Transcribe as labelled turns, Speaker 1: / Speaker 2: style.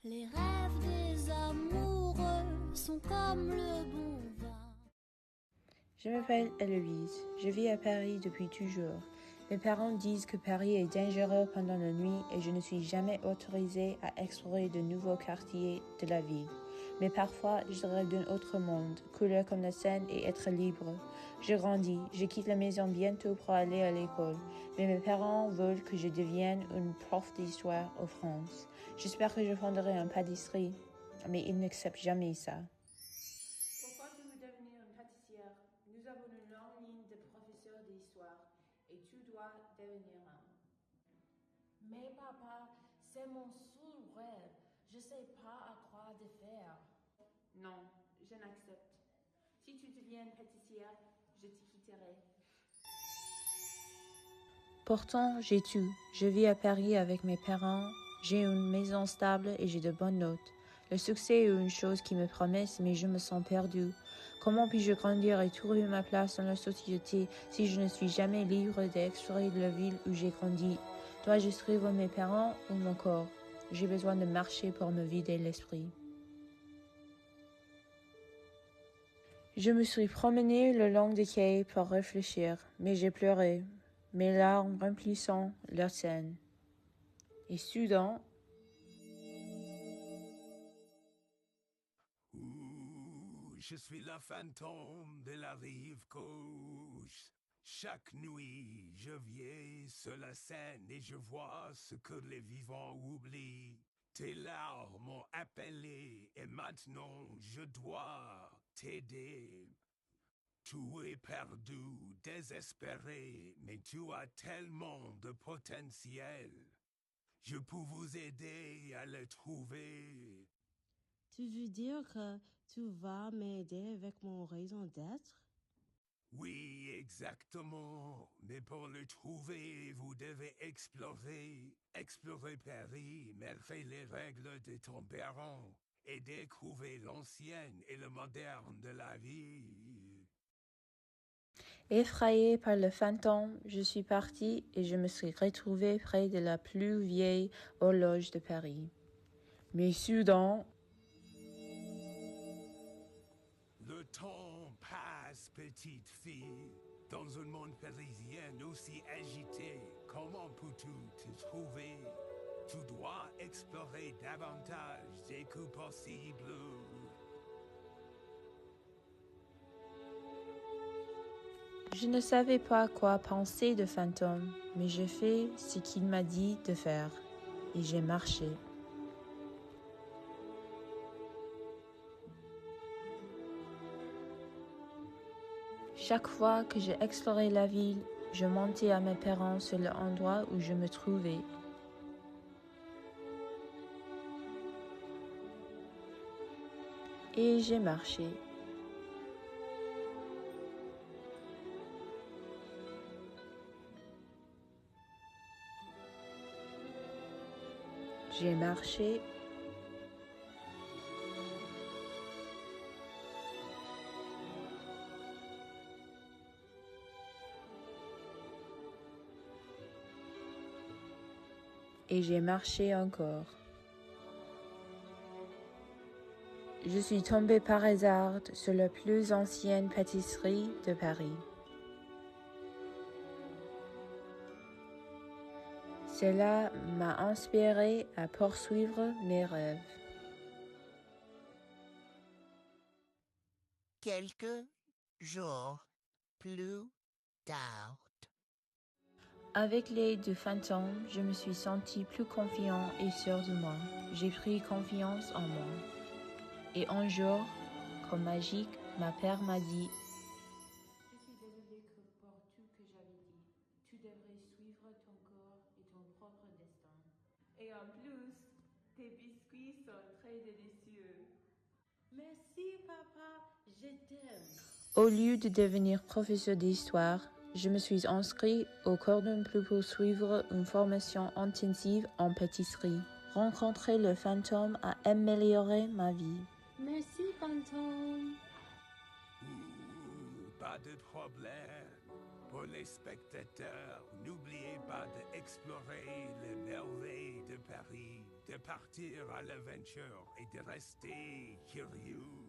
Speaker 1: Les rêves des amoureux sont comme le bon vin.
Speaker 2: Je m'appelle Héloïse. Je vis à Paris depuis toujours. Mes parents disent que Paris est dangereux pendant la nuit et je ne suis jamais autorisée à explorer de nouveaux quartiers de la ville. Mais parfois, je rêve d'un autre monde, couleur comme la Seine et être libre. Je grandis, je quitte la maison bientôt pour aller à l'école. Mais mes parents veulent que je devienne une prof d'histoire en France. J'espère que je fonderai une pâtisserie, mais ils n'acceptent jamais ça.
Speaker 3: Pourquoi tu veux devenir une pâtissière? Nous avons une longue ligne de professeurs d'histoire et tu dois devenir un.
Speaker 4: Mais papa, c'est mon seul rêve. Je sais pas à quoi de faire.
Speaker 3: Non, je n'accepte. Si tu deviens pâtissière, je te quitterai.
Speaker 2: Pourtant, j'ai tout. Je vis à Paris avec mes parents, j'ai une maison stable et j'ai de bonnes notes. Le succès est une chose qui me promesse, mais je me sens perdue. Comment puis-je grandir et trouver ma place dans la société si je ne suis jamais libre d'explorer la ville où j'ai grandi? Dois-je suivre mes parents ou mon corps? J'ai besoin de marcher pour me vider l'esprit. Je me suis promenée le long des quais pour réfléchir, mais j'ai pleuré, mes larmes remplissant leur Seine. Et soudain,
Speaker 5: Ouh, je suis le fantôme de la rive gauche. Chaque nuit, je viens sur la scène et je vois ce que les vivants oublient. Tes larmes m'ont appelé et maintenant je dois t'aider. Tu es perdu, désespéré, mais tu as tellement de potentiel. Je peux vous aider à le trouver.
Speaker 4: Tu veux dire que tu vas m'aider avec mon raison d'être?
Speaker 5: Oui, exactement. Mais pour le trouver, vous devez explorer Paris, malgré les règles de ton parent, et découvrir l'ancienne et le moderne de la vie.
Speaker 2: effrayée par le fantôme, je suis partie et je me suis retrouvée près de la plus vieille horloge de Paris. Mais soudain,
Speaker 5: Le temps passe, petite fille. Dans un monde parisien aussi agité, comment peux-tu te trouver? Tu dois explorer davantage des coups possibles.
Speaker 2: je ne savais pas quoi penser de fantôme, mais j'ai fait ce qu'il m'a dit de faire, et j'ai marché. Chaque fois que j'ai exploré la ville, je mentais à mes parents sur l'endroit où je me trouvais. Et j'ai marché. J'ai marché. Et j'ai marché encore. Je suis tombée par hasard sur la plus ancienne pâtisserie de Paris. Cela m'a inspiré à poursuivre mes rêves.
Speaker 6: Quelques jours plus tard.
Speaker 2: Avec l'aide du fantôme, je me suis sentie plus confiant et sûre de moi. J'ai pris confiance en moi. Et un jour, comme magique, ma mère m'a dit
Speaker 3: Je suis désolée pour tout que j'avais dit. Tu devrais suivre ton corps et ton propre destin. Et en plus, tes biscuits sont très délicieux.
Speaker 4: Merci papa, je t'aime.
Speaker 2: au lieu de devenir professeur d'histoire, je me suis inscrite au cordon bleu pour suivre une formation intensive en pâtisserie. Rencontrer le fantôme a amélioré ma vie.
Speaker 1: Merci, fantôme.
Speaker 5: Ouh, pas de problème. Pour les spectateurs, n'oubliez pas d'explorer les merveilles de Paris. de partir à l'aventure et de rester curieux.